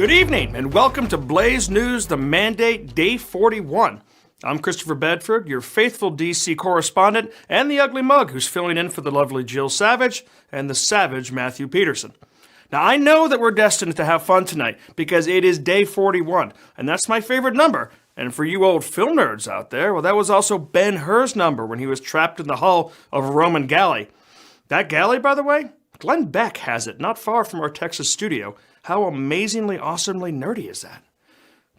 Good evening, and welcome to Blaze News, The Mandate, Day 41. I'm Christopher Bedford, your faithful D.C. correspondent, and the ugly mug who's filling in for the lovely Jill Savage and the savage Matthew Peterson. Now, I know that we're destined to have fun tonight because it is Day 41, and that's my favorite number. And for you old film nerds out there, well, that was also Ben-Hur's number when he was trapped in the hull of a Roman galley. That galley, by the way, Glenn Beck has it not far from our Texas studio. How amazingly, awesomely nerdy is that?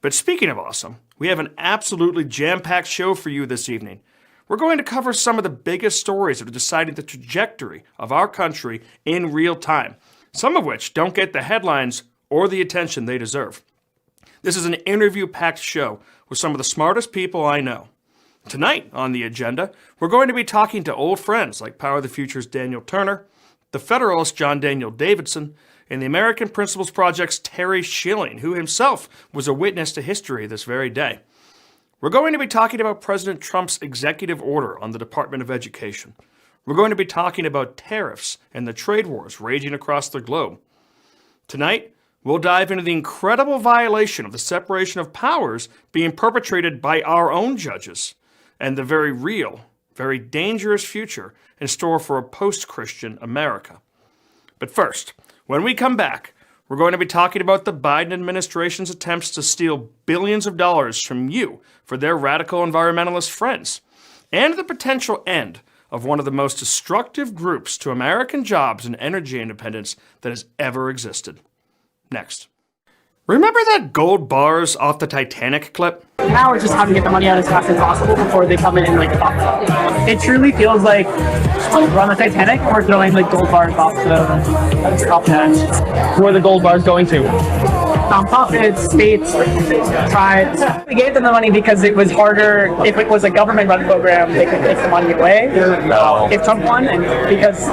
But speaking of awesome, we have an absolutely jam-packed show for you this evening. We're going to cover some of the biggest stories that are deciding the trajectory of our country in real time, some of which don't get the headlines or the attention they deserve. This is an interview-packed show with some of the smartest people I know. Tonight on the agenda, we're going to be talking to old friends like Power of the Future's Daniel Turner, the Federalist John Daniel Davidson, and the American Principles Project's Terry Schilling, who himself was a witness to history this very day. We're going to be talking about President Trump's executive order on the Department of Education. We're going to be talking about tariffs and the trade wars raging across the globe. Tonight, we'll dive into the incredible violation of the separation of powers being perpetrated by our own judges and the very real, very dangerous future in store for a post-Christian America. But first, when we come back, we're going to be talking about the Biden administration's attempts to steal billions of dollars from you for their radical environmentalist friends, and the potential end of one of the most destructive groups to American jobs and energy independence that has ever existed. Next. Remember that gold bars off the Titanic clip? Now it's just how to get the money out as fast as possible before they come in and fuck. It truly feels like we're on the Titanic and we're throwing gold bars off the top hatch. Where are the gold bars going to? Nonprofits, states, tribes. We gave them the money because it was harder. If it was a government-run program, they could take the money away. If Trump won, and because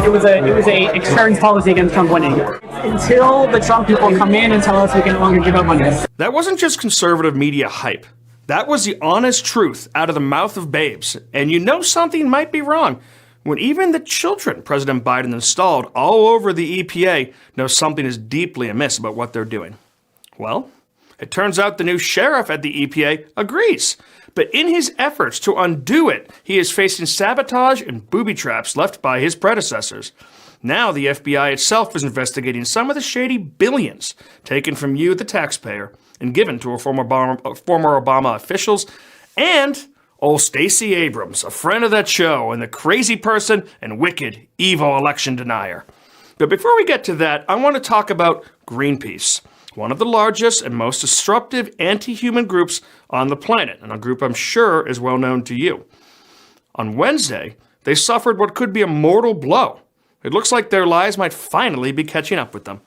it was a external policy against Trump winning. Until the Trump people come in and tell us we can no longer give out money. That wasn't just conservative media hype. That was the honest truth out of the mouth of babes. And you know something might be wrong when even the children President Biden installed all over the EPA know something is deeply amiss about what they're doing. Well, it turns out the new sheriff at the EPA agrees. But in his efforts to undo it, he is facing sabotage and booby traps left by his predecessors. Now the FBI itself is investigating some of the shady billions taken from you, the taxpayer, and given to former Obama officials, and old Stacey Abrams, a friend of that show, and the crazy person and wicked, evil election denier. But before we get to that, I want to talk about Greenpeace, one of the largest and most disruptive anti-human groups on the planet, and a group I'm sure is well known to you. On Wednesday, they suffered what could be a mortal blow. It looks like their lies might finally be catching up with them.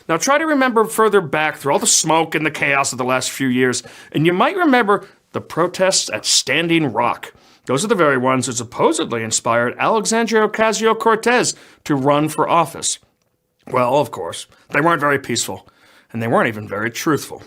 Now try to remember further back through all the smoke and the chaos of the last few years, and you might remember the protests at Standing Rock. Those are the very ones that supposedly inspired Alexandria Ocasio-Cortez to run for office. Well, of course, they weren't very peaceful, and they weren't even very truthful.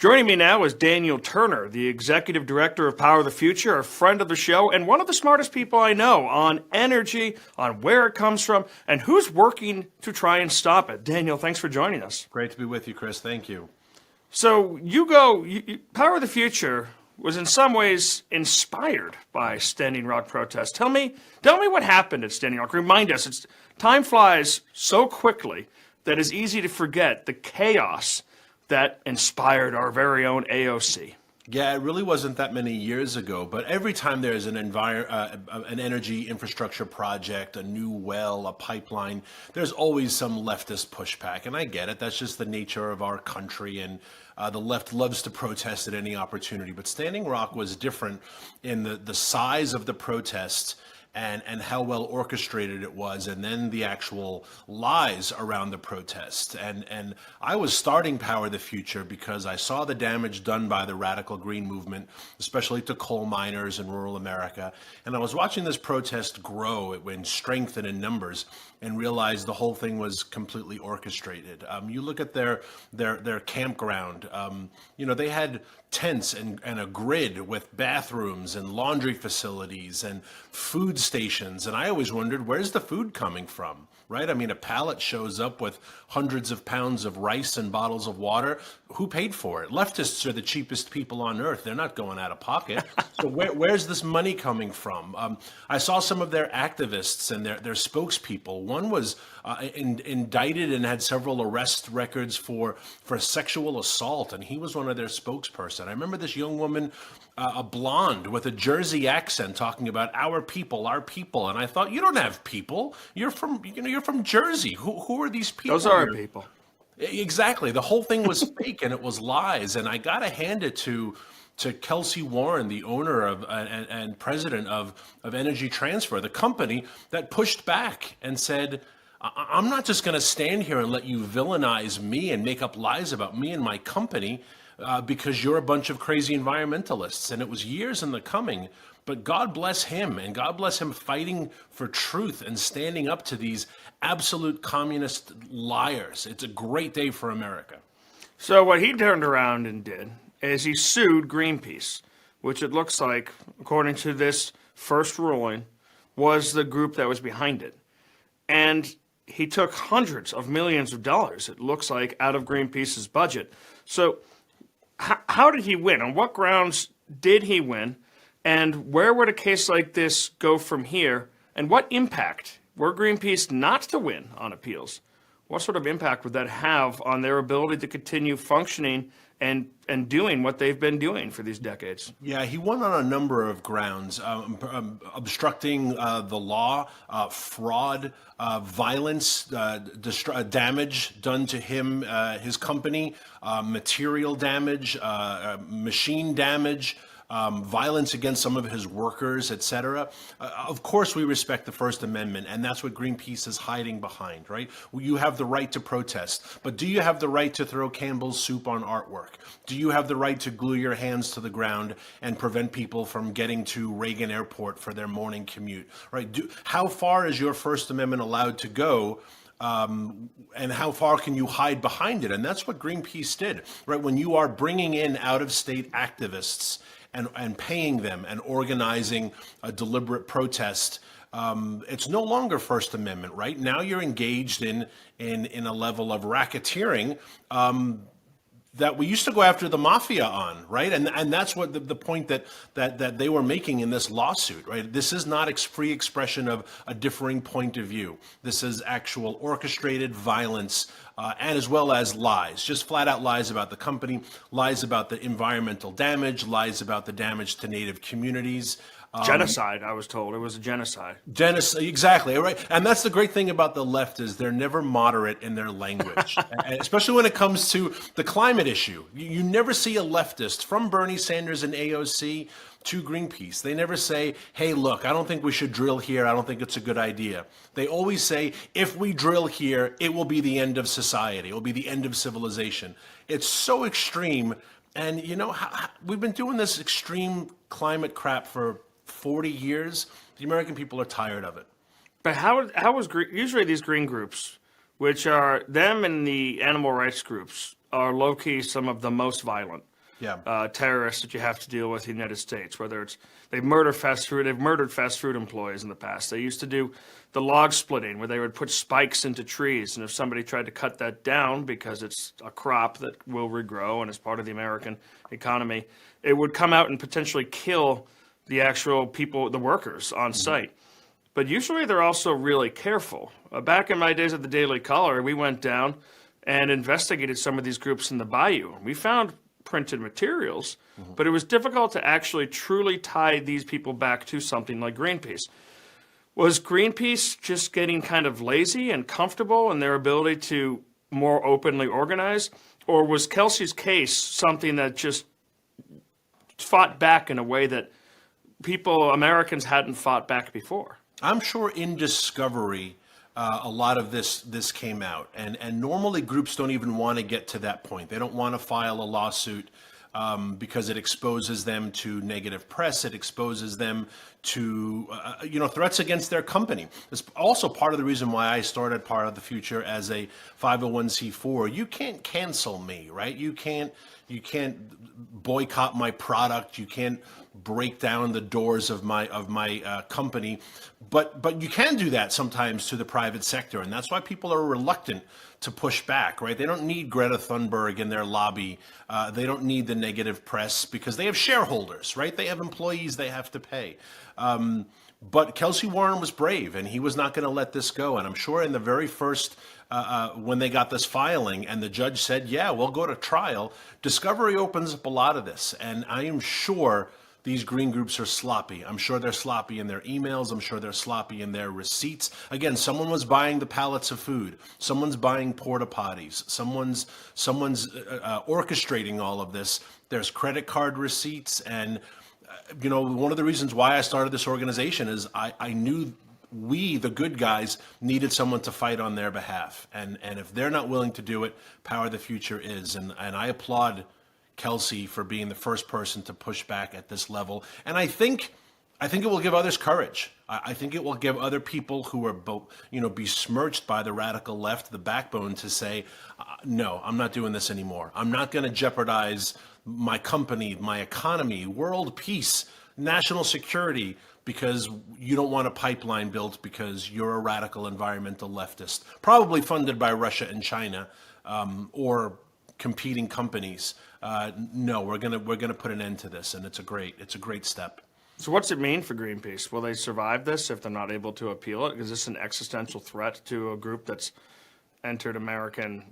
Joining me now is Daniel Turner, the Executive Director of Power of the Future, a friend of the show, and one of the smartest people I know on energy, on where it comes from, and who's working to try and stop it. Daniel, thanks for joining us. Great to be with you, Chris. Thank you. So Power of the Future was in some ways inspired by Standing Rock protests. Tell me what happened at Standing Rock. Remind us. Time flies so quickly that it's easy to forget the chaos that inspired our very own AOC. Yeah, it really wasn't that many years ago, but every time there's an energy infrastructure project, a new well, a pipeline, there's always some leftist pushback, and I get it. That's just the nature of our country, and the left loves to protest at any opportunity. But Standing Rock was different in the size of the protests and how well orchestrated it was, and then the actual lies around the protest. And I was starting Power the Future because I saw the damage done by the radical green movement, especially to coal miners in rural America. And I was watching this protest grow in strength and in numbers, and realized the whole thing was completely orchestrated. You look at their campground. They had tents and a grid with bathrooms and laundry facilities and food stations. And I always wondered, where's the food coming from, right? I mean, a pallet shows up with hundreds of pounds of rice and bottles of water. Who paid for it? Leftists are the cheapest people on earth. They're not going out of pocket. So where's this money coming from? I saw some of their activists and their spokespeople. One was indicted and had several arrest records for sexual assault, and he was one of their spokesperson. I remember this young woman, a blonde with a Jersey accent, talking about our people, and I thought, you don't have people. You're from Jersey. Who are these people? Those are our people. Exactly. The whole thing was fake and it was lies. And I gotta hand it to Kelcy Warren, the owner of and president of Energy Transfer, the company that pushed back and said, I'm not just going to stand here and let you villainize me and make up lies about me and my company because you're a bunch of crazy environmentalists. And it was years in the coming, but God bless him, and God bless him fighting for truth and standing up to these absolute communist liars. It's a great day for America. So what he turned around and did is he sued Greenpeace, which it looks like, according to this first ruling, was the group that was behind it. And he took hundreds of millions of dollars, it looks like, out of Greenpeace's budget. So how did he win? On what grounds did he win? And where would a case like this go from here? And what impact, were Greenpeace not to win on appeals, what sort of impact would that have on their ability to continue functioning and doing what they've been doing for these decades? Yeah, he won on a number of grounds: obstructing the law, fraud, violence, damage done to him, his company, material damage, machine damage. Violence against some of his workers, etc. Of course, we respect the First Amendment, and that's what Greenpeace is hiding behind, right? You have the right to protest, but do you have the right to throw Campbell's soup on artwork? Do you have the right to glue your hands to the ground and prevent people from getting to Reagan Airport for their morning commute, right? How far is your First Amendment allowed to go? And how far can you hide behind it? And that's what Greenpeace did, right? When you are bringing in out-of-state activists and paying them and organizing a deliberate protest, it's no longer First Amendment, right? Now you're engaged in a level of racketeering that we used to go after the mafia on, right? And that's what the point that they were making in this lawsuit, right? This is not free expression of a differing point of view. This is actual orchestrated violence, and as well as lies, just flat out lies about the company, lies about the environmental damage, lies about the damage to native communities. Genocide, I was told. It was a genocide. Genocide, exactly, right? And that's the great thing about the left is they're never moderate in their language, and especially when it comes to the climate issue. You never see a leftist, from Bernie Sanders and AOC to Greenpeace. They never say, hey, look, I don't think we should drill here. I don't think it's a good idea. They always say, if we drill here, it will be the end of society. It will be the end of civilization. It's so extreme. And, we've been doing this extreme climate crap for 40 years. The American people are tired of it. But how was usually these green groups, which are them and the animal rights groups, are low-key some of the most violent terrorists that you have to deal with in the United States, whether it's they've murdered fast food employees in the past. They used to do the log splitting where they would put spikes into trees, and if somebody tried to cut that down because it's a crop that will regrow and is part of the American economy, it would come out and potentially kill the actual people, the workers on site. But usually they're also really careful. Back in my days at the Daily Caller, we went down and investigated some of these groups in the bayou. We found printed materials, but it was difficult to actually truly tie these people back to something like Greenpeace. Was Greenpeace just getting kind of lazy and comfortable in their ability to more openly organize? Or was Kelcy's case something that just fought back in a way that Americans hadn't fought back before? I'm sure in discovery, a lot of this came out, and normally groups don't even want to get to that point. They don't want to file a lawsuit because it exposes them to negative press. It exposes them to threats against their company. It's also part of the reason why I started Part of the Future as a 501c4. You can't cancel me, right? You can't boycott my product. You can't break down the doors of my company, but you can do that sometimes to the private sector, and that's why people are reluctant to push back, right? They don't need Greta Thunberg in their lobby. They don't need the negative press because they have shareholders, right? They have employees they have to pay. But Kelcy Warren was brave, and he was not going to let this go. And I'm sure in the very first, when they got this filing and the judge said, yeah, we'll go to trial, discovery opens up a lot of this. And I am sure these green groups are sloppy. I'm sure they're sloppy in their emails. I'm sure they're sloppy in their receipts. Again, someone was buying the pallets of food. Someone's buying porta potties. Someone's orchestrating all of this. There's credit card receipts. And, one of the reasons why I started this organization is I knew we, the good guys, needed someone to fight on their behalf. And if they're not willing to do it, Power of the Future is. And I applaud Kelcy for being the first person to push back at this level. And I think it will give others courage. I think it will give other people who are besmirched by the radical left the backbone to say, no, I'm not doing this anymore. I'm not going to jeopardize my company, my economy, world peace, national security, because you don't want a pipeline built because you're a radical environmental leftist, probably funded by Russia and China, or competing companies. No, we're gonna put an end to this, and it's a great step. So what's it mean for Greenpeace? Will they survive this if they're not able to appeal it? Is this an existential threat to a group that's entered American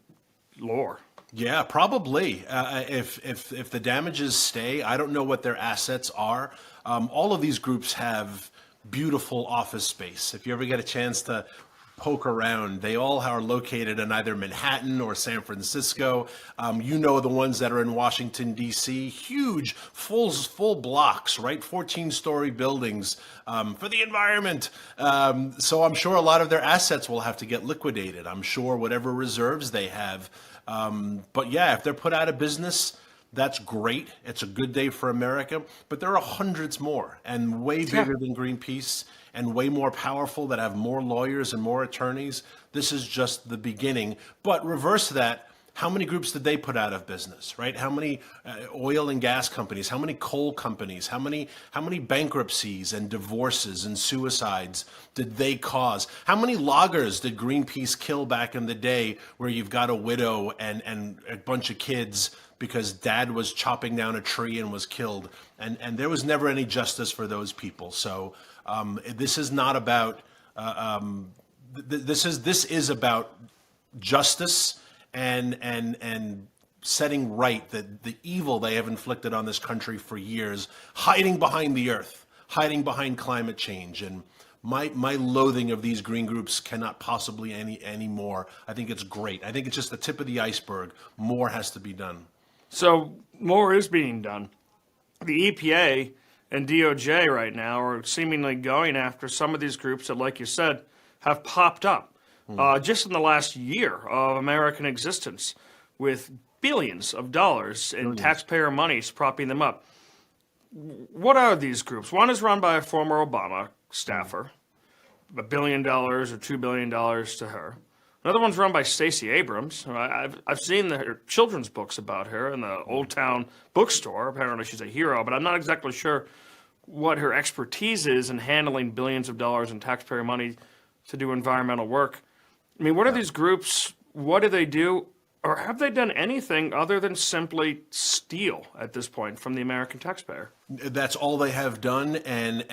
lore? Yeah, probably. If the damages stay, I don't know what their assets are. All of these groups have beautiful office space. If you ever get a chance to poke around, they all are located in either Manhattan or San Francisco. The ones that are in Washington, D.C., huge, full blocks, right? 14-story buildings for the environment. So I'm sure a lot of their assets will have to get liquidated. I'm sure whatever reserves they have. But yeah, if they're put out of business, that's great. It's a good day for America. But there are hundreds more and way bigger than Greenpeace and way more powerful that have more lawyers and more attorneys. This is just the beginning. But reverse that, how many groups did they put out of business, right? How many oil and gas companies? How many coal companies? How many bankruptcies and divorces and suicides did they cause? How many loggers did Greenpeace kill back in the day where you've got a widow and a bunch of kids because dad was chopping down a tree and was killed? And there was never any justice for those people. So this is not about, this is about justice and setting right the evil they have inflicted on this country for years, hiding behind the earth, hiding behind climate change. And my loathing of these green groups cannot possibly any more. I think it's great. I think it's just the tip of the iceberg. More has to be done. So more is being done. The EPA and DOJ right now are seemingly going after some of these groups that, like you said, have popped up just in the last year of American existence, with billions of dollars in taxpayer monies propping them up. What are these groups? One is run by a former Obama staffer, $1 billion or $2 billion to her. Another one's run by Stacey Abrams. I've seen her children's books about her in the Old Town bookstore. Apparently she's a hero, but I'm not exactly sure what her expertise is in handling billions of dollars in taxpayer money to do environmental work. I mean, what are these groups? What do they do? Or have they done anything other than simply steal at this point from the American taxpayer? That's all they have done, and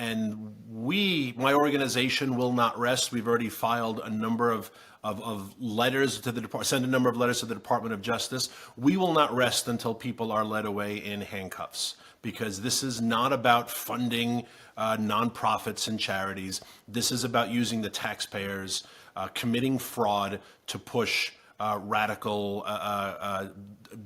my organization, will not rest. We've already filed a number of letters to the department, sent a number of letters to the Department of Justice. We will not rest until people are led away in handcuffs, because this is not about funding nonprofits and charities. This is about using the taxpayers, committing fraud to push radical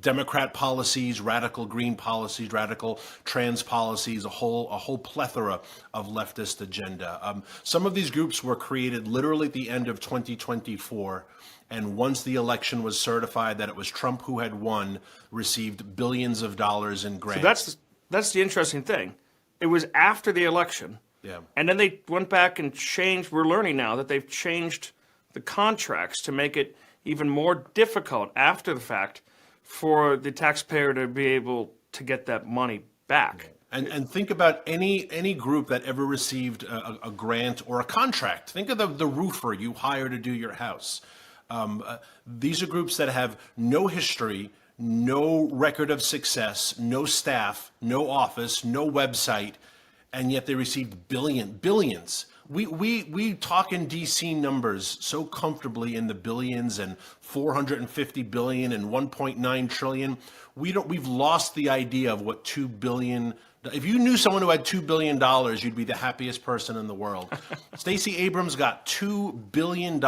Democrat policies, radical green policies, radical trans policies, a whole plethora of leftist agenda. Some of these groups were created literally at the end of 2024. And once the election was certified that it was Trump who had won, received billions of dollars in grants. So that's the interesting thing. It was after the election. Yeah. And then they went back and changed. We're learning now that they've changed the contracts to make it even more difficult after the fact for the taxpayer to be able to get that money back. And think about any group that ever received a grant or a contract. Think of the roofer you hire to do your house. These are groups that have no history, no record of success, no staff, no office, no website, and yet they received billions. We talk in DC numbers so comfortably in the billions and 450 billion and 1.9 trillion. We've lost the idea of what 2 billion. If you knew someone who had $2 billion, you'd be the happiest person in the world. Stacey Abrams got $2 billion.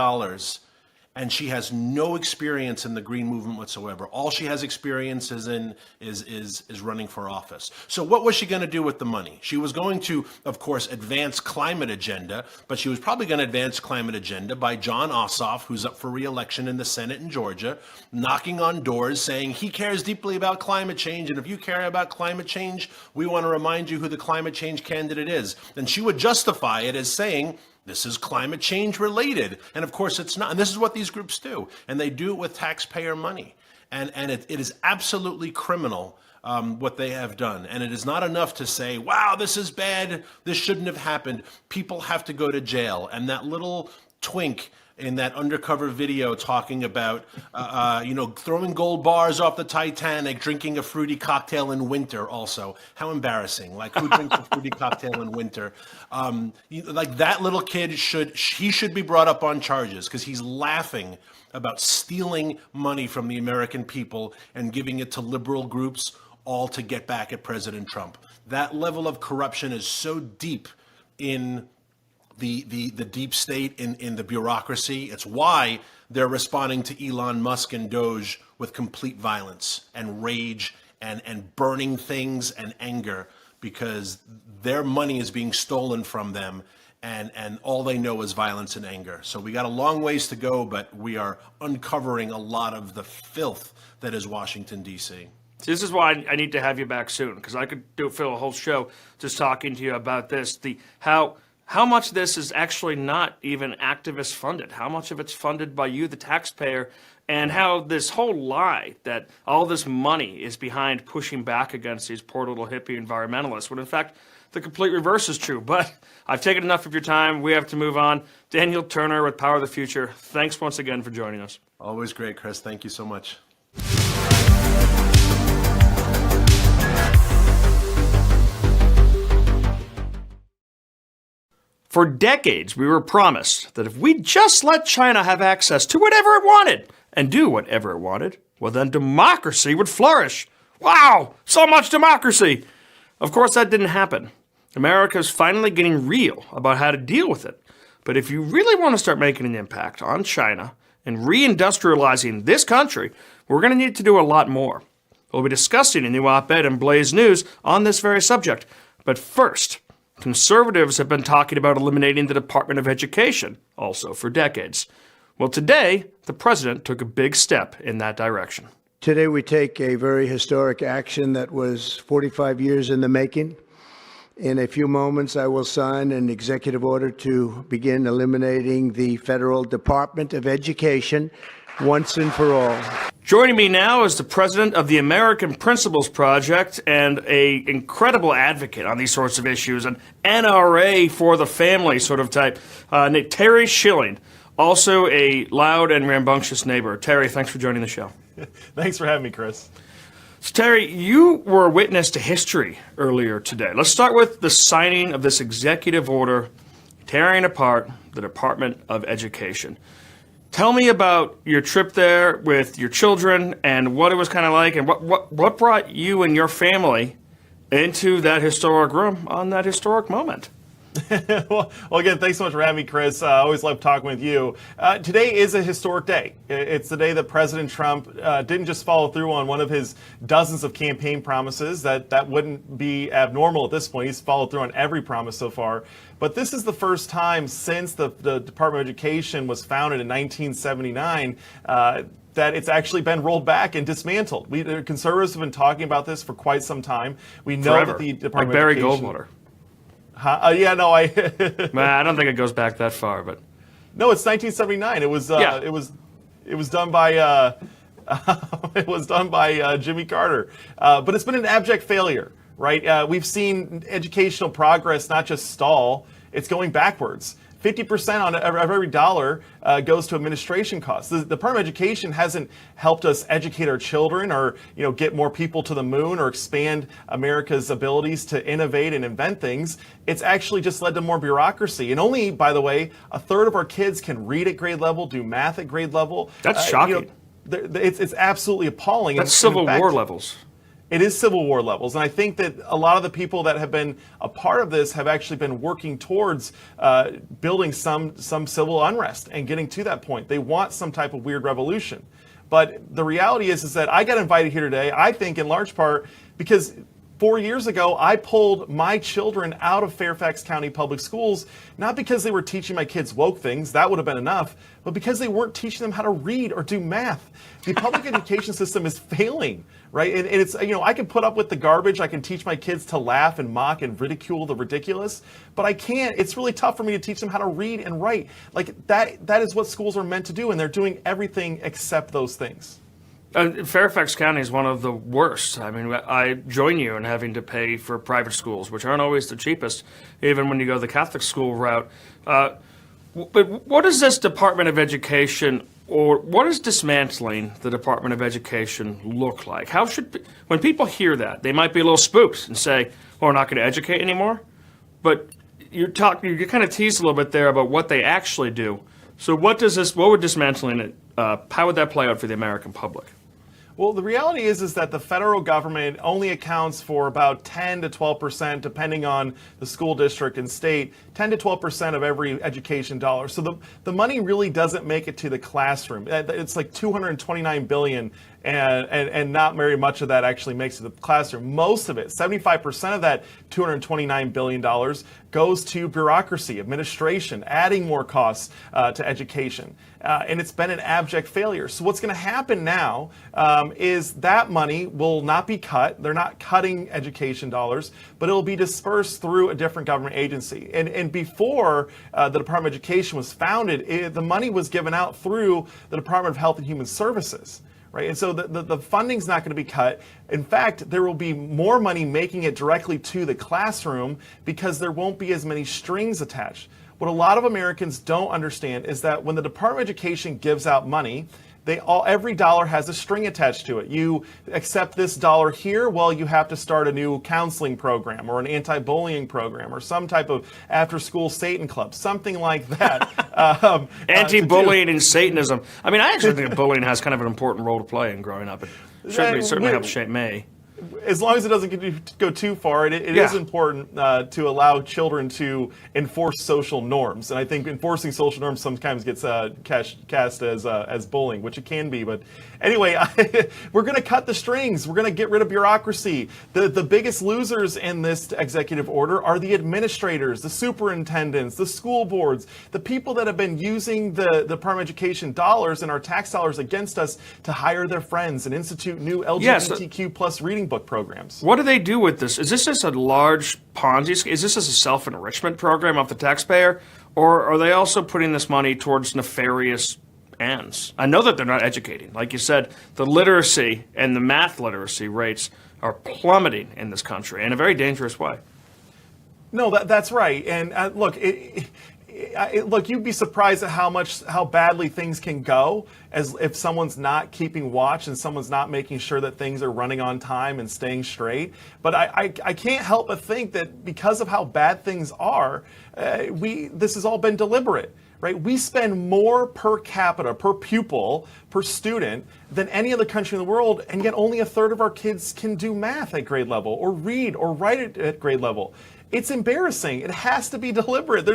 And she has no experience in the green movement whatsoever. All she has experience is running for office. So what was she going to do with the money? She was going to, of course, advance climate agenda, but she was probably going to advance climate agenda by Jon Ossoff, who's up for re-election in the Senate in Georgia, knocking on doors saying he cares deeply about climate change. And if you care about climate change, we want to remind you who the climate change candidate is. And she would justify it as saying, this is climate change related. And of course it's not. And this is what these groups do. And they do it with taxpayer money. And it is absolutely criminal what they have done. And it is not enough to say, wow, this is bad. This shouldn't have happened. People have to go to jail. And that little twink in that undercover video talking about, throwing gold bars off the Titanic, drinking a fruity cocktail in winter also. How embarrassing. Like, who drinks a fruity cocktail in winter? Like, that little kid should be brought up on charges because he's laughing about stealing money from the American people and giving it to liberal groups, all to get back at President Trump. That level of corruption is so deep in the deep state, in the bureaucracy. It's why they're responding to Elon Musk and DOJ with complete violence and rage and burning things and anger, because their money is being stolen from them, and all they know is violence and anger. So we got a long ways to go, but we are uncovering a lot of the filth that is Washington, D.C. This is why I need to have you back soon, because I could fill a whole show just talking to you about this, how much of this is actually not even activist funded, how much of it's funded by you, the taxpayer, and how this whole lie that all this money is behind pushing back against these poor little hippie environmentalists, when in fact the complete reverse is true. But I've taken enough of your time. We have to move on. Daniel Turner with Power of the Future, thanks once again for joining us. Always great, Chris. Thank you so much. For decades, we were promised that if we just let China have access to whatever it wanted and do whatever it wanted, well, then democracy would flourish. Wow, so much democracy. Of course, that didn't happen. America's finally getting real about how to deal with it. But if you really want to start making an impact on China and reindustrializing this country, we're going to need to do a lot more. We'll be discussing a new op-ed in Blaze News on this very subject. But first, conservatives have been talking about eliminating the Department of Education, also for decades. Well, today, the president took a big step in that direction. Today, we take a very historic action that was 45 years in the making. In a few moments, I will sign an executive order to begin eliminating the Federal Department of Education once and for all. Joining me now is the president of the American Principles Project and an incredible advocate on these sorts of issues, an NRA for the family sort of type, Terry Schilling, also a loud and rambunctious neighbor. Terry, thanks for joining the show. Thanks for having me, Chris. So, Terry, you were a witness to history earlier today. Let's start with the signing of this executive order tearing apart the Department of Education. Tell me about your trip there with your children and what it was kind of like, and what brought you and your family into that historic room on that historic moment. Well, again, thanks so much for having me, Chris. I always love talking with you. Today is a historic day. It's the day that President Trump didn't just follow through on one of his dozens of campaign promises. That wouldn't be abnormal at this point. He's followed through on every promise so far. But this is the first time since the Department of Education was founded in 1979 that it's actually been rolled back and dismantled. The conservatives have been talking about this for quite some time. We know Forever. that the Department like of Barry Education... Goldwater. Yeah, no, I I don't think it goes back that far, but no, it's 1979. It was it was done by it was done by Jimmy Carter. But it's been an abject failure, right? We've seen educational progress not just stall; it's going backwards. 50% of every dollar goes to administration costs. The Department of Education hasn't helped us educate our children, or get more people to the moon, or expand America's abilities to innovate and invent things. It's actually just led to more bureaucracy. And only, by the way, a third of our kids can read at grade level, do math at grade level. That's shocking. It's absolutely appalling. That's Civil War levels. It is Civil War levels, and I think that a lot of the people that have been a part of this have actually been working towards building some civil unrest and getting to that point. They want some type of weird revolution. But the reality is that I got invited here today, I think in large part because 4 years ago, I pulled my children out of Fairfax County Public Schools, not because they were teaching my kids woke things, that would have been enough, but because they weren't teaching them how to read or do math. The public education system is failing, right? And it's, I can put up with the garbage, I can teach my kids to laugh and mock and ridicule the ridiculous, but I can't, it's really tough for me to teach them how to read and write. Like that is what schools are meant to do, and they're doing everything except those things. Fairfax County is one of the worst. I mean, I join you in having to pay for private schools, which aren't always the cheapest, even when you go the Catholic school route. But what does this Department of Education, or what does dismantling the Department of Education look like? How should, when people hear that, they might be a little spooked and say, well, we're not going to educate anymore? But you kind of teased a little bit there about what they actually do. So what would dismantling it, how would that play out for the American public? Well, the reality is that the federal government only accounts for about 10 to 12%, depending on the school district and state, 10 to 12% of every education dollar. So the money really doesn't make it to the classroom. It's like $229 billion, and not very much of that actually makes it to the classroom. Most of it, 75% of that $229 billion goes to bureaucracy, administration, adding more costs to education. And it's been an abject failure. So what's going to happen now is that money will not be cut. They're not cutting education dollars, but it'll be dispersed through a different government agency. And before the Department of Education was founded, the money was given out through the Department of Health and Human Services. Right, and so the funding's not going to be cut. In fact, there will be more money making it directly to the classroom because there won't be as many strings attached. What a lot of Americans don't understand is that when the Department of Education gives out money, every dollar has a string attached to it. You accept this dollar here, well, you have to start a new counseling program or an anti-bullying program or some type of after-school Satan club, something like that. Anti-bullying and Satanism. I mean, I actually think bullying has kind of an important role to play in growing up. It certainly helps shape me. As long as it doesn't go too far, it is important to allow children to enforce social norms. And I think enforcing social norms sometimes gets cast as bullying, which it can be. But anyway, we're going to cut the strings. We're going to get rid of bureaucracy. The biggest losers in this executive order are the administrators, the superintendents, the school boards, the people that have been using the Department of Education dollars and our tax dollars against us to hire their friends and institute new LGBTQ plus reading book programs. What do they do with this? Is this just a large Ponzi scheme? Is this just a self-enrichment program off the taxpayer? Or are they also putting this money towards nefarious ends? I know that they're not educating. Like you said, the literacy and the math literacy rates are plummeting in this country in a very dangerous way. No, that's right. And look, you'd be surprised at how badly things can go as if someone's not keeping watch and someone's not making sure that things are running on time and staying straight. But I can't help but think that because of how bad things are, this has all been deliberate. Right? We spend more per capita, per pupil, per student than any other country in the world, and yet only a third of our kids can do math at grade level or read or write at grade level. It's embarrassing. It has to be deliberate.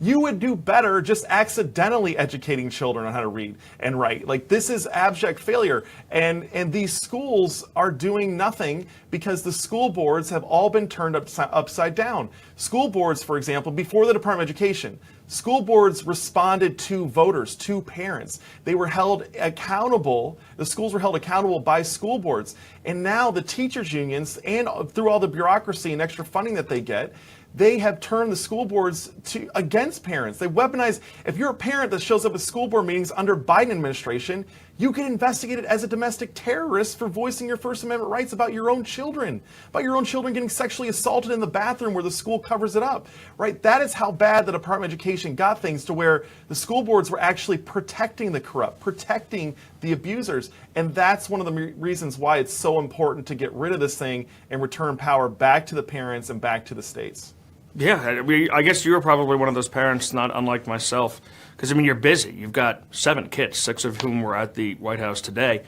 You would do better just accidentally educating children on how to read and write. Like, this is abject failure. And these schools are doing nothing because the school boards have all been turned upside down. School boards, for example, before the Department of Education, school boards responded to voters, to parents. They were held accountable. The schools were held accountable by school boards. And now the teachers unions, and through all the bureaucracy and extra funding that they get, they have turned the school boards against parents. They weaponize. If you're a parent that shows up at school board meetings under Biden administration, you get investigated as a domestic terrorist for voicing your First Amendment rights about your own children getting sexually assaulted in the bathroom where the school covers it up, right? That is how bad the Department of Education got things, to where the school boards were actually protecting the corrupt, protecting the abusers. And that's one of the reasons why it's so important to get rid of this thing and return power back to the parents and back to the states. Yeah, I guess you were probably one of those parents, not unlike myself, because, I mean, you're busy. You've got 7 kids, 6 of whom were at the White House today.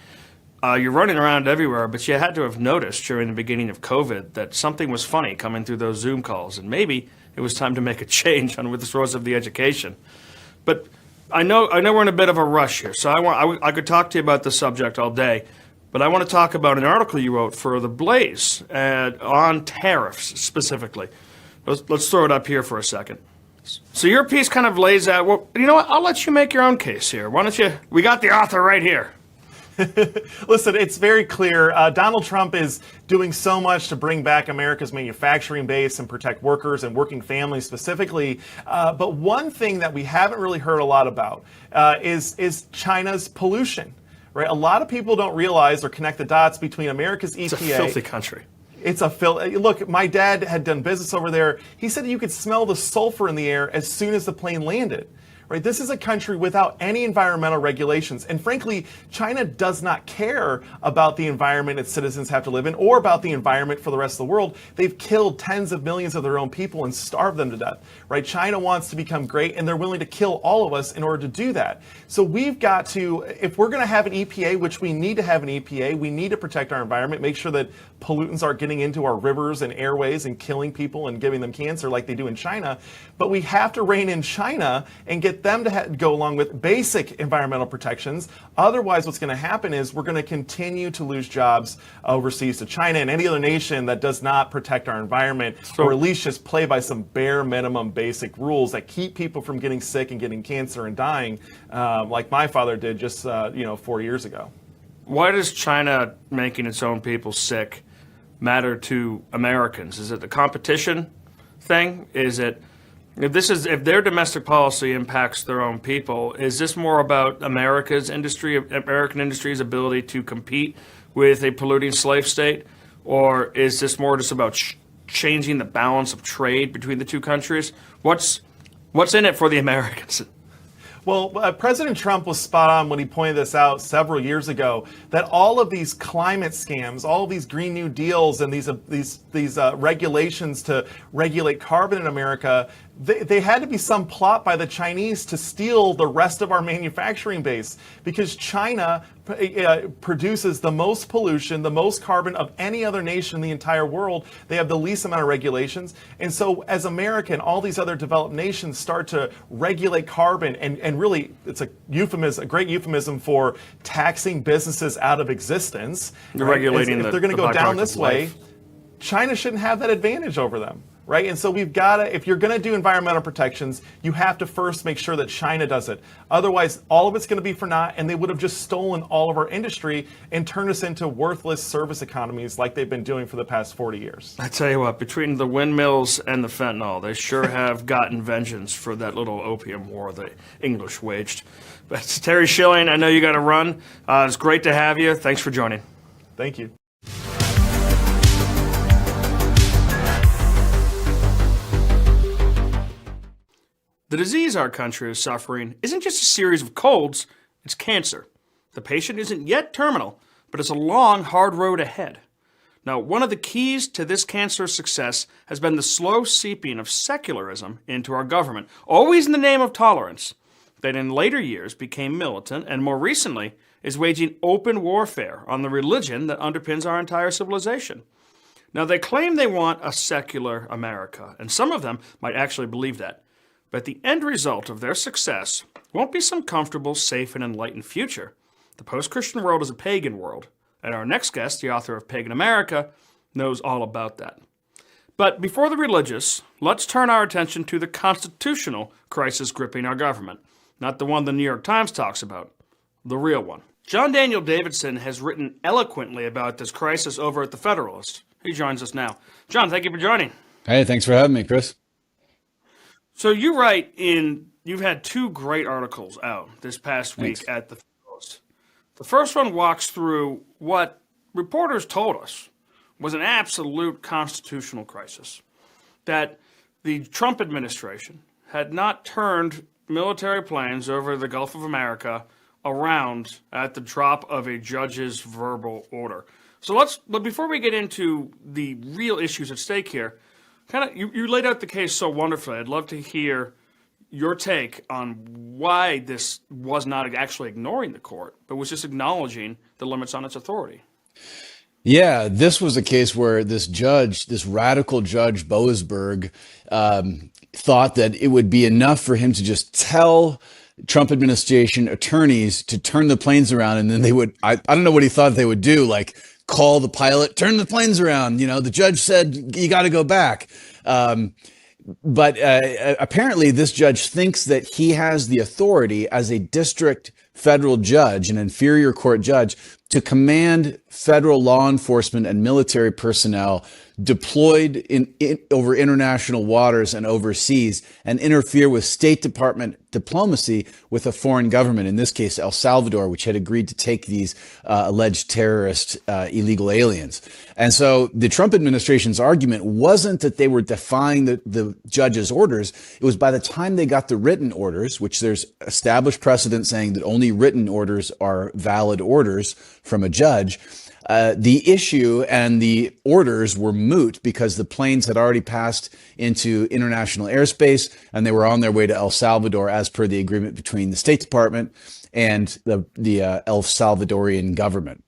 You're running around everywhere, but you had to have noticed during the beginning of COVID that something was funny coming through those Zoom calls, and maybe it was time to make a change on with the source of the education. But I know we're in a bit of a rush here, so I could talk to you about this subject all day, but I want to talk about an article you wrote for the Blaze on tariffs specifically. Let's throw it up here for a second. So your piece kind of lays out, well, you know what, I'll let you make your own case here. Why don't you, we got the author right here. Listen, it's very clear. Donald Trump is doing so much to bring back America's manufacturing base and protect workers and working families specifically. But one thing that we haven't really heard a lot about is China's pollution. Right? A lot of people don't realize or connect the dots between America's EPA. It's a filthy country. Look, my dad had done business over there. He said you could smell the sulfur in the air as soon as the plane landed. Right? This is a country without any environmental regulations. And frankly, China does not care about the environment its citizens have to live in or about the environment for the rest of the world. They've killed tens of millions of their own people and starved them to death. Right? China wants to become great, and they're willing to kill all of us in order to do that. So we've got to, if we're going to have an EPA, which we need to have an EPA, we need to protect our environment, make sure that pollutants aren't getting into our rivers and airways and killing people and giving them cancer like they do in China. But we have to rein in China and get them to go along with basic environmental protections. Otherwise, what's going to happen is we're going to continue to lose jobs overseas to China and any other nation that does not protect our environment, or at least just play by some bare minimum basic rules that keep people from getting sick and getting cancer and dying, like my father did just 4 years ago. Why does China making its own people sick matter to Americans? Is it the competition thing? Is it if their domestic policy impacts their own people, is this more about American industry's ability to compete with a polluting slave state, or is this more just about changing the balance of trade between the two countries? What's in it for the Americans? Well, President Trump was spot on when he pointed this out several years ago, that all of these climate scams, all of these Green New Deals and these regulations to regulate carbon in America, they had to be some plot by the Chinese to steal the rest of our manufacturing base, because China produces the most pollution, the most carbon of any other nation in the entire world. They have the least amount of regulations. And so as America and all these other developed nations start to regulate carbon, and really it's a great euphemism for taxing businesses out of existence. Regulating if they're going to go down this way, China shouldn't have that advantage over them. Right? And so we've got to, if you're going to do environmental protections, you have to first make sure that China does it. Otherwise, all of it's going to be for naught, and they would have just stolen all of our industry and turned us into worthless service economies like they've been doing for the past 40 years. I tell you what, between the windmills and the fentanyl, they sure have gotten vengeance for that little opium war the English waged. But Terry Schilling, I know you got to run. It's great to have you. Thanks for joining. Thank you. The disease our country is suffering isn't just a series of colds, it's cancer. The patient isn't yet terminal, but it's a long, hard road ahead. Now, one of the keys to this cancer's success has been the slow seeping of secularism into our government, always in the name of tolerance, that in later years became militant and more recently is waging open warfare on the religion that underpins our entire civilization. Now, they claim they want a secular America, and some of them might actually believe that. But the end result of their success won't be some comfortable, safe, and enlightened future. The post-Christian world is a pagan world, and our next guest, the author of Pagan America, knows all about that. But before the religious, let's turn our attention to the constitutional crisis gripping our government. Not the one the New York Times talks about, the real one. John Daniel Davidson has written eloquently about this crisis over at the Federalist. He joins us now. John, thank you for joining. Hey, thanks for having me, Chris. So you've had two great articles out this past week at the Federalist. The first one walks through what reporters told us was an absolute constitutional crisis, that the Trump administration had not turned military planes over the Gulf of America around at the drop of a judge's verbal order. So before we get into the real issues at stake here, you laid out the case so wonderfully. I'd love to hear your take on why this was not actually ignoring the court, but was just acknowledging the limits on its authority. Yeah, this was a case where this radical judge, Boasberg, thought that it would be enough for him to just tell Trump administration attorneys to turn the planes around, and then they would, I don't know what he thought they would do, like call the pilot, turn the planes around. You know, the judge said, you got to go back. But apparently this judge thinks that he has the authority as a district federal judge, an inferior court judge, to command federal law enforcement and military personnel deployed over international waters and overseas and interfere with State Department diplomacy with a foreign government, in this case, El Salvador, which had agreed to take these alleged terrorist illegal aliens. And so the Trump administration's argument wasn't that they were defying the judge's orders. It was by the time they got the written orders, which there's established precedent saying that only written orders are valid orders from a judge, the issue and the orders were moot because the planes had already passed into international airspace and they were on their way to El Salvador as per the agreement between the State Department and the El Salvadorian government.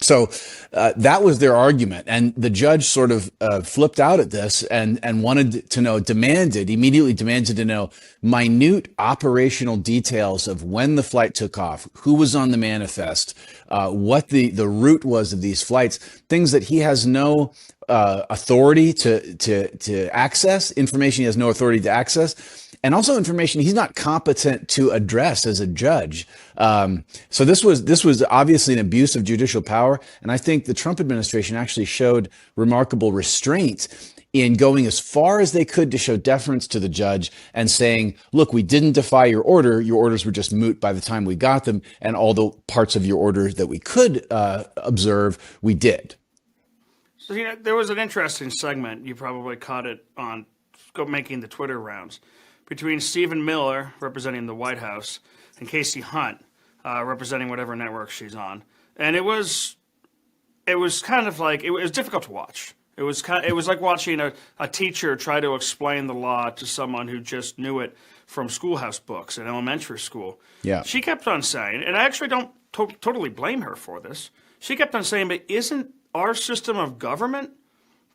So that was their argument. And the judge sort of flipped out at this and wanted to know, immediately demanded to know minute operational details of when the flight took off, who was on the manifest, what the route was of these flights, things that he has no authority to access, information he has no authority to access, and also information he's not competent to address as a judge. So this was obviously an abuse of judicial power, and I think the Trump administration actually showed remarkable restraint in going as far as they could to show deference to the judge and saying, look, we didn't defy your order. Your orders were just moot by the time we got them, and all the parts of your orders that we could observe, we did. So, there was an interesting segment, you probably caught it on making the Twitter rounds, between Stephen Miller, representing the White House, and Casey Hunt, representing whatever network she's on. And it was kind of like, it was difficult to watch. It was like watching a teacher try to explain the law to someone who just knew it from schoolhouse books in elementary school. Yeah. She kept on saying, and I actually don't totally blame her for this, she kept on saying, but isn't our system of government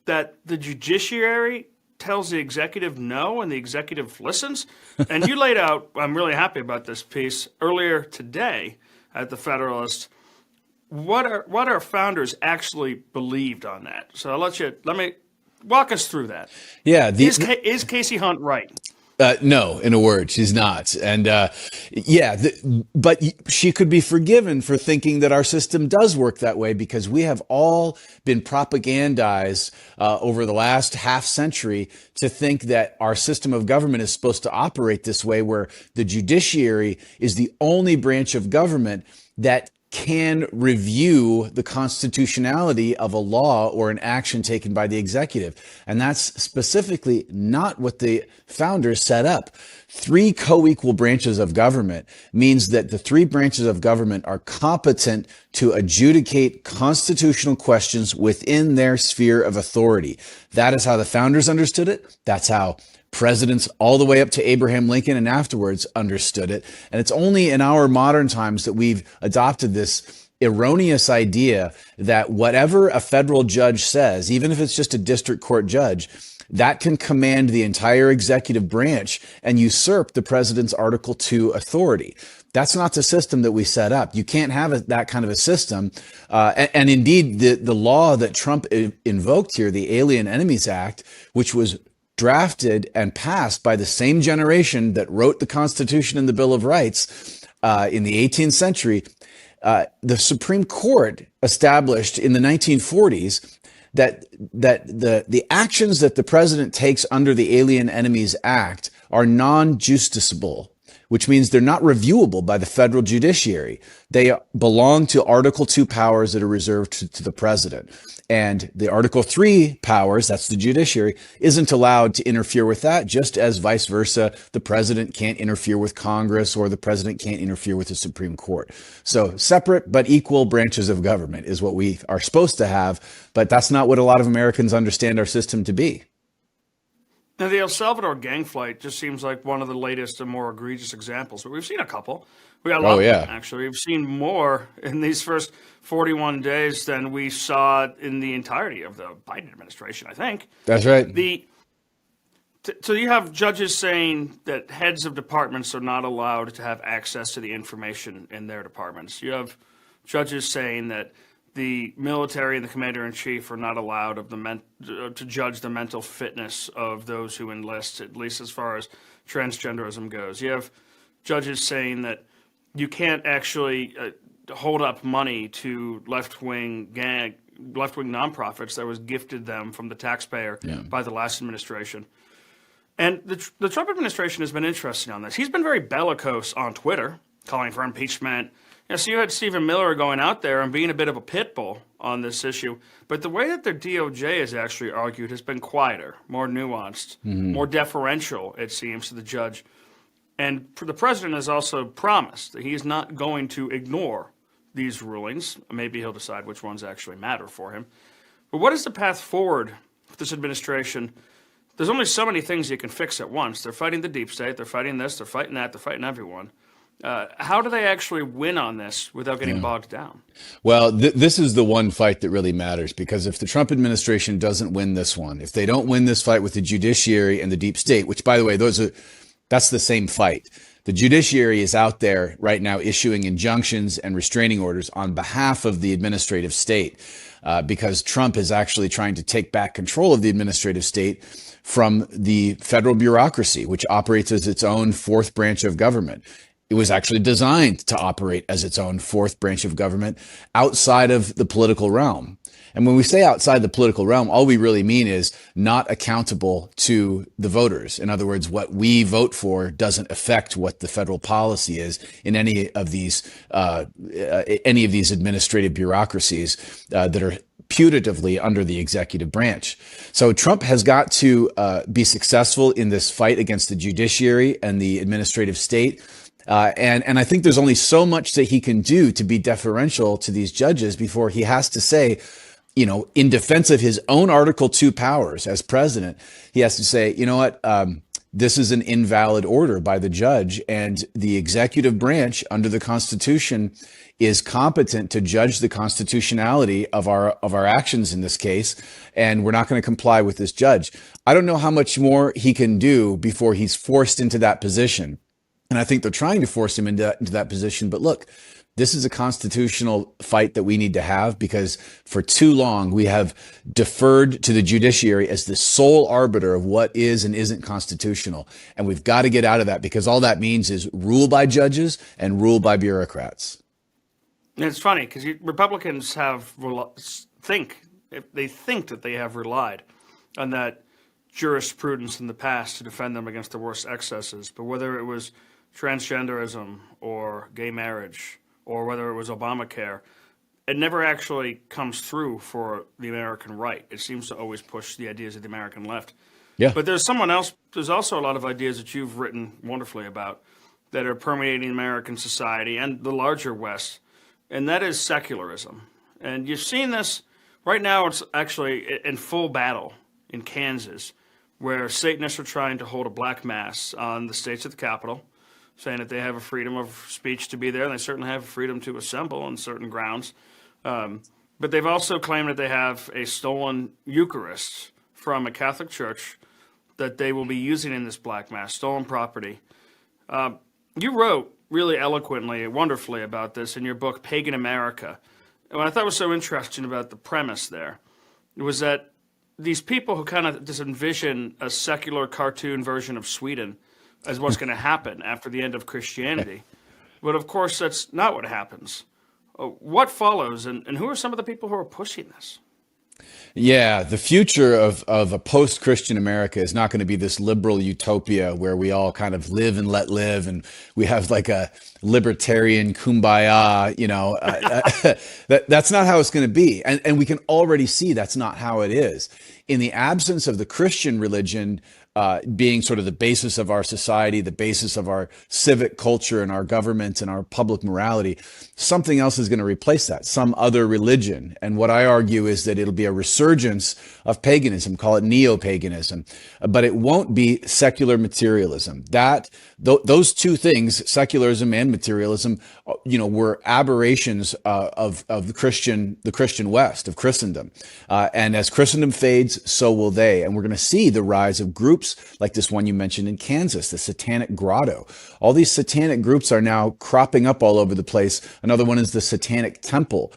that the judiciary tells the executive no and the executive listens? And you laid out, I'm really happy about this piece, earlier today at the Federalist, what our founders actually believed on that. So let me walk us through that. Yeah. Is Casey Hunt right? No, in a word, she's not. And but she could be forgiven for thinking that our system does work that way, because we have all been propagandized over the last half century to think that our system of government is supposed to operate this way, where the judiciary is the only branch of government that can review the constitutionality of a law or an action taken by the executive. And that's specifically not what the founders set up. 3 co-equal branches of government means that the 3 branches of government are competent to adjudicate constitutional questions within their sphere of authority. That is how the founders understood it. That's how presidents all the way up to Abraham Lincoln and afterwards understood it. And it's only in our modern times that we've adopted this erroneous idea that whatever a federal judge says, even if it's just a district court judge, that can command the entire executive branch and usurp the president's Article 2 authority. That's not the system that we set up. You can't have that kind of a system. And indeed, the law that Trump invoked here, the Alien Enemies Act, which was drafted and passed by the same generation that wrote the Constitution and the Bill of Rights in the 18th century, the Supreme Court established in the 1940s that the actions that the president takes under the Alien Enemies Act are non-justiciable, which means they're not reviewable by the federal judiciary. They belong to Article 2 powers that are reserved to the president. And the Article 3 powers, that's the judiciary, isn't allowed to interfere with that, just as vice versa, the president can't interfere with Congress or the president can't interfere with the Supreme Court. So separate but equal branches of government is what we are supposed to have, but that's not what a lot of Americans understand our system to be. Now, the El Salvador gang fight just seems like one of the latest and more egregious examples, but we've seen a couple. We got a lot, actually. We've seen more in these first 41 days than we saw in the entirety of the Biden administration, I think. That's right. So you have judges saying that heads of departments are not allowed to have access to the information in their departments. You have judges saying that the military and the commander-in-chief are not allowed to judge the mental fitness of those who enlist, at least as far as transgenderism goes. You have judges saying that you can't actually hold up money to left-wing nonprofits that was gifted them from the taxpayer by the last administration. And the Trump administration has been interesting on this. He's been very bellicose on Twitter, calling for impeachment. So you had Stephen Miller going out there and being a bit of a pit bull on this issue. But the way that the DOJ has actually argued has been quieter, more nuanced, more deferential, it seems, to the judge. And the president has also promised that he is not going to ignore these rulings. Maybe he'll decide which ones actually matter for him. But what is the path forward for this administration? There's only so many things you can fix at once. They're fighting the deep state. They're fighting this. They're fighting that. They're fighting everyone. How do they actually win on this without getting bogged down? Well, this is the one fight that really matters, because if the Trump administration doesn't win this one, if they don't win this fight with the judiciary and the deep state, which, by the way, that's the same fight. The judiciary is out there right now issuing injunctions and restraining orders on behalf of the administrative state, because Trump is actually trying to take back control of the administrative state from the federal bureaucracy, which operates as its own fourth branch of government. It was actually designed to operate as its own fourth branch of government outside of the political realm. And when we say outside the political realm, all we really mean is not accountable to the voters. In other words, what we vote for doesn't affect what the federal policy is in any of these administrative bureaucracies that are putatively under the executive branch. So Trump has got to be successful in this fight against the judiciary and the administrative state. And I think there's only so much that he can do to be deferential to these judges before he has to say, in defense of his own Article 2 powers as president, he has to say, you know what, this is an invalid order by the judge, and the executive branch under the Constitution is competent to judge the constitutionality of our actions in this case, and we're not going to comply with this judge. I don't know how much more he can do before he's forced into that position. And I think they're trying to force him into that position. But look, this is a constitutional fight that we need to have, because for too long we have deferred to the judiciary as the sole arbiter of what is and isn't constitutional. And we've got to get out of that, because all that means is rule by judges and rule by bureaucrats. And it's funny because Republicans think that they have relied on that jurisprudence in the past to defend them against the worst excesses. But whether it was transgenderism or gay marriage or whether it was Obamacare, it never actually comes through for the American right. It seems to always push the ideas of the American left. Yeah. But there's also a lot of ideas that you've written wonderfully about that are permeating American society and the larger West, and that is secularism. And you've seen this right now. It's actually in full battle in Kansas, where Satanists are trying to hold a black mass on the states at the Capitol. saying that they have a freedom of speech to be there, and they certainly have a freedom to assemble on certain grounds. But they've also claimed that they have a stolen Eucharist from a Catholic church that they will be using in this black mass, stolen property. You wrote really eloquently, wonderfully about this in your book, Pagan America. And what I thought was so interesting about the premise there was that these people who kind of just envision a secular cartoon version of Sweden as what's going to happen after the end of Christianity. But of course, that's not what happens. What follows, and who are some of the people who are pushing this? Yeah, the future of a post-Christian America is not going to be this liberal utopia where we all kind of live and let live, and we have like a libertarian kumbaya, that's not how it's going to be. And we can already see that's not how it is. In the absence of the Christian religion being sort of the basis of our society, the basis of our civic culture and our government and our public morality, something else is going to replace that, some other religion. And what I argue is that it'll be a resurgence of paganism, call it neo-paganism, but it won't be secular materialism. Those two things, secularism and materialism, were aberrations of the Christian West, of Christendom. And as Christendom fades, so will they. And we're going to see the rise of groups like this one you mentioned in Kansas, the Satanic Grotto. All these satanic groups are now cropping up all over the place. Another one is the Satanic Temple.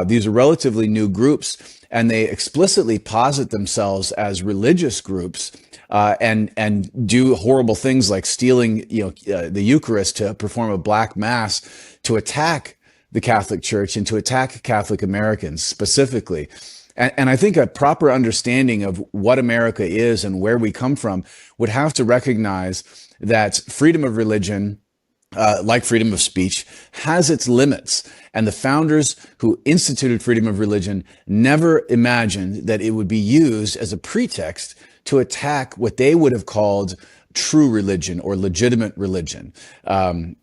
These are relatively new groups, and they explicitly posit themselves as religious groups and do horrible things like stealing the Eucharist to perform a black mass to attack the Catholic Church and to attack Catholic Americans specifically. And I think a proper understanding of what America is and where we come from would have to recognize that freedom of religion, like freedom of speech, has its limits. And the founders who instituted freedom of religion never imagined that it would be used as a pretext to attack what they would have called true religion or legitimate religion. We've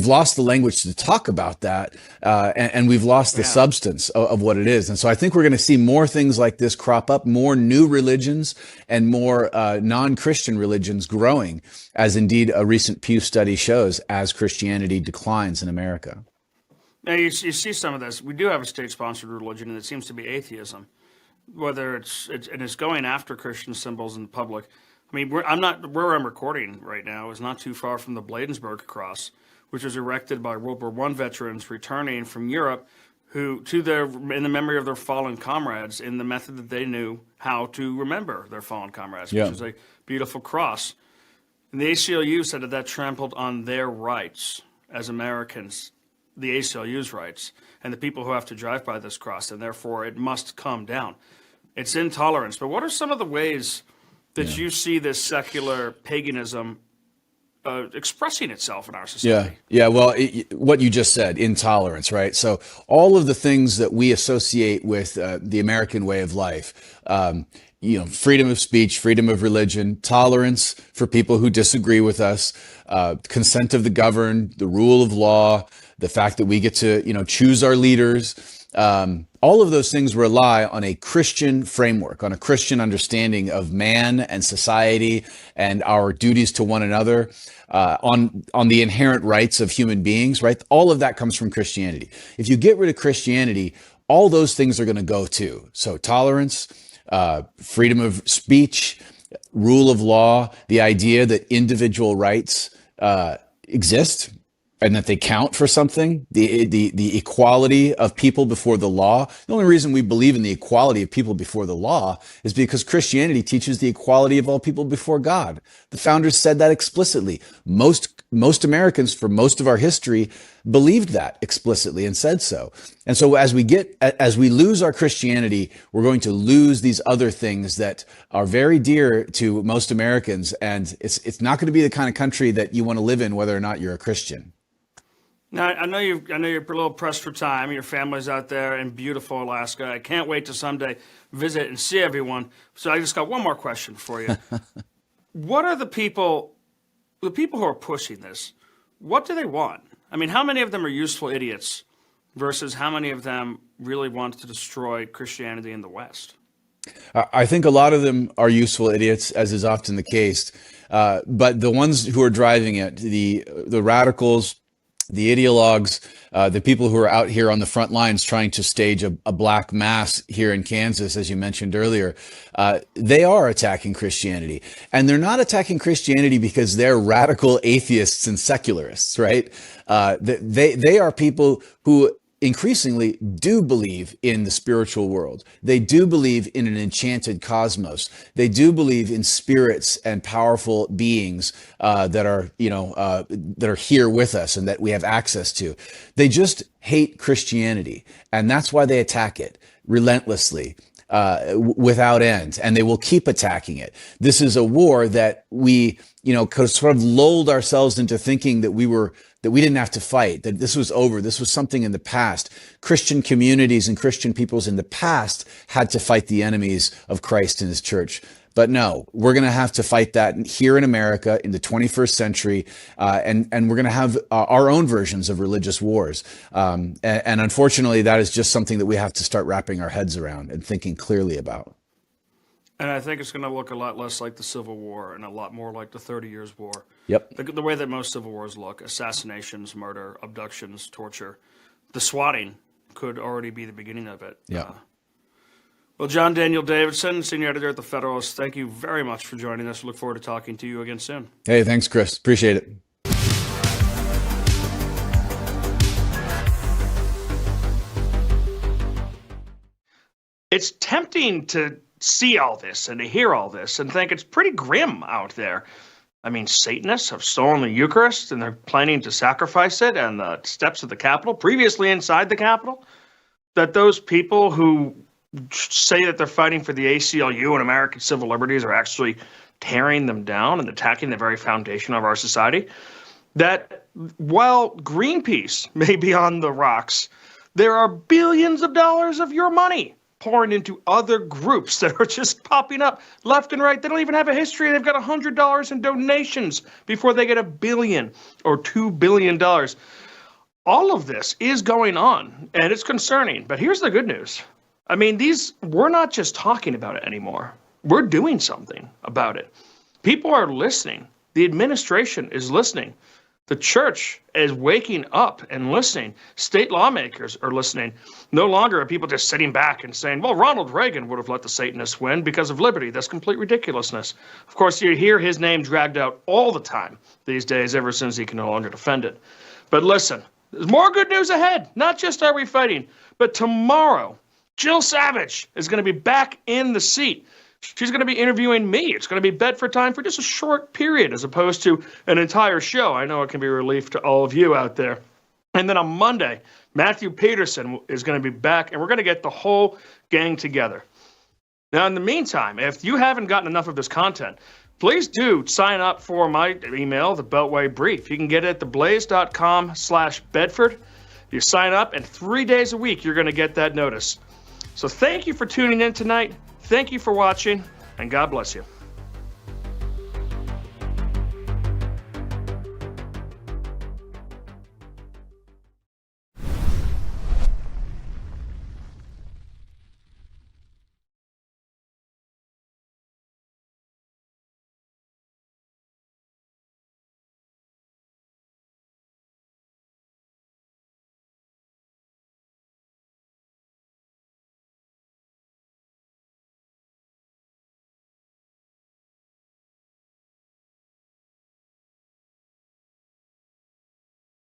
lost the language to talk about that, and we've lost the substance of what it is. And so I think we're going to see more things like this crop up, more new religions and more non-Christian religions growing, as indeed a recent Pew study shows, as Christianity declines in America. Now, you see some of this. We do have a state-sponsored religion, and it seems to be atheism, whether it's going after Christian symbols in public. I mean, where I'm recording right now is not too far from the Bladensburg Cross, which was erected by World War I veterans returning from Europe, in the memory of their fallen comrades, in the method that they knew how to remember their fallen comrades, which is a beautiful cross. And the ACLU said that trampled on their rights as Americans, the ACLU's rights, and the people who have to drive by this cross, and therefore it must come down. It's intolerance. But what are some of the ways that you see this secular paganism expressing itself in our society? Yeah. Well, what you just said, intolerance, right? So all of the things that we associate with the American way of life, freedom of speech, freedom of religion, tolerance for people who disagree with us, consent of the governed, the rule of law, the fact that we get to, choose our leaders. All of those things rely on a Christian framework, on a Christian understanding of man and society and our duties to one another, on the inherent rights of human beings, right? All of that comes from Christianity. If you get rid of Christianity, all those things are going to go too. So tolerance, freedom of speech, rule of law, the idea that individual rights exist and that they count for something, the equality of people before the law. The only reason we believe in the equality of people before the law is because Christianity teaches the equality of all people before God. The founders said that explicitly. Most Americans for most of our history believed that explicitly and said so. And so as we lose our Christianity, we're going to lose these other things that are very dear to most Americans. And it's not going to be the kind of country that you want to live in, whether or not you're a Christian. Now, I know you're a little pressed for time. Your family's out there in beautiful Alaska. I can't wait to someday visit and see everyone. So I just got one more question for you. What are the people who are pushing this? What do they want? I mean, how many of them are useful idiots versus how many of them really want to destroy Christianity in the West? I think a lot of them are useful idiots, as is often the case. But the ones who are driving it, the radicals, the ideologues, the people who are out here on the front lines trying to stage a black mass here in Kansas, as you mentioned earlier, they are attacking Christianity. And they're not attacking Christianity because they're radical atheists and secularists, right? They are people who increasingly do believe in the spiritual world. They do believe in an enchanted cosmos. They do believe in spirits and powerful beings that are here with us and that we have access to. They just hate Christianity, and that's why they attack it relentlessly. Without end, and they will keep attacking it. This is a war that we, sort of lulled ourselves into thinking that we didn't have to fight, that this was over. This was something in the past. Christian communities and Christian peoples in the past had to fight the enemies of Christ and his church. But no, we're going to have to fight that here in America in the 21st century, and we're going to have our own versions of religious wars. And unfortunately, that is just something that we have to start wrapping our heads around and thinking clearly about. And I think it's going to look a lot less like the Civil War and a lot more like the 30 Years' War. Yep. The way that most civil wars look: assassinations, murder, abductions, torture. The swatting could already be the beginning of it. Yeah. Well, John Daniel Davidson, senior editor at the Federalist, thank you very much for joining us. We look forward to talking to you again soon. Hey, thanks, Chris. Appreciate it. It's tempting to see all this and to hear all this and think it's pretty grim out there. I mean, Satanists have stolen the Eucharist and they're planning to sacrifice it on the steps of the Capitol, previously inside the Capitol. That those people who say that they're fighting for the ACLU and American civil liberties are actually tearing them down and attacking the very foundation of our society. That while Greenpeace may be on the rocks, there are billions of dollars of your money pouring into other groups that are just popping up left and right. They don't even have a history. They've got $100 in donations before they get $1 billion or $2 billion. All of this is going on, and it's concerning. But here's the good news. I mean, we're not just talking about it anymore. We're doing something about it. People are listening. The administration is listening. The church is waking up and listening. State lawmakers are listening. No longer are people just sitting back and saying, well, Ronald Reagan would have let the Satanists win because of liberty. That's complete ridiculousness. Of course, you hear his name dragged out all the time these days, ever since he can no longer defend it. But listen, there's more good news ahead. Not just are we fighting, but tomorrow, Jill Savage is going to be back in the seat. She's going to be interviewing me. It's going to be Bedford time for just a short period as opposed to an entire show. I know it can be a relief to all of you out there. And then on Monday, Matthew Peterson is going to be back, and we're going to get the whole gang together. Now, in the meantime, if you haven't gotten enough of this content, please do sign up for my email, the Beltway Brief. You can get it at theblaze.com/Bedford. You sign up, and 3 days a week, you're going to get that notice. So thank you for tuning in tonight. Thank you for watching, and God bless you.